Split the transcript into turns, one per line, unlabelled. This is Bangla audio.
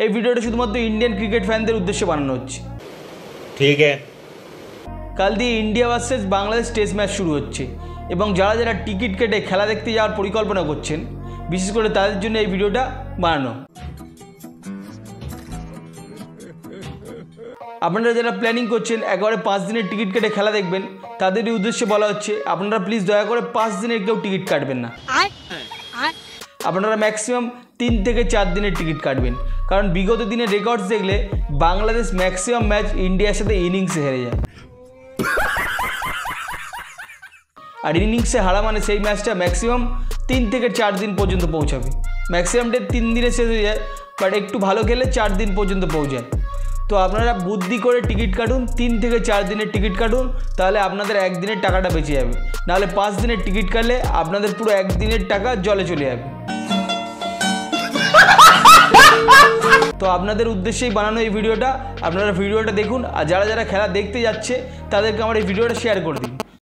এই ভিডিওটা শুধুমাত্র ইন্ডিয়ান ক্রিকেট ফ্যানদের উদ্দেশ্যে বানানো হচ্ছে।
ঠিক আছে।
কাল দিয়ে India versus Bangladesh test match শুরু হচ্ছে এবং যারা যারা টিকিট কেটে খেলা দেখতে যাওয়ার পরিকল্পনা করছেন, বিশেষ করে তাদের জন্য এই ভিডিওটা বানানো। আপনারা যারা প্ল্যানিং করছেন একেবারে 5 দিনের টিকিট কেটে খেলা দেখবেন, তাদেরই উদ্দেশ্যে বলা হচ্ছে আপনারা প্লিজ দয়া করে 5 দিনের কেউ টিকিট কাটবেন না। আপনারা ম্যাক্সিমাম 3 থেকে 4 দিনের টিকিট কাটবেন, কারণ বিগত দিনের রেকর্ডস দেখলে বাংলাদেশ ম্যাক্সিমাম ম্যাচ ইন্ডিয়ার সাথে ইনিংসে হেরে যায়। আর ইনিংসে হারা মানে সেই ম্যাচটা ম্যাক্সিমাম 3 থেকে 4 দিন পর্যন্ত পৌঁছাবে। ম্যাক্সিমাম ডে 3 দিনে শেষ হয়ে যায়, বাট একটু ভালো খেলে 4 দিন পর্যন্ত পৌঁছায়। তো আপনারা বুদ্ধি করে টিকিট কাটুন, 3 থেকে 4 দিনের টিকিট কাটুন, তাহলে আপনাদের একদিনের টাকাটা বেঁচে যাবে। নাহলে 5 দিনের টিকিট কাটলে আপনাদের পুরো একদিনের টাকা জলে চলে যাবে। তো আপনাদের উদ্দেশ্যেই বানানো এই ভিডিওটা, আপনারা ভিডিওটা দেখুন। আর যারা যারা খেলা দেখতে যাচ্ছে তাদেরকে আমার এই ভিডিওটা শেয়ার করে দিন।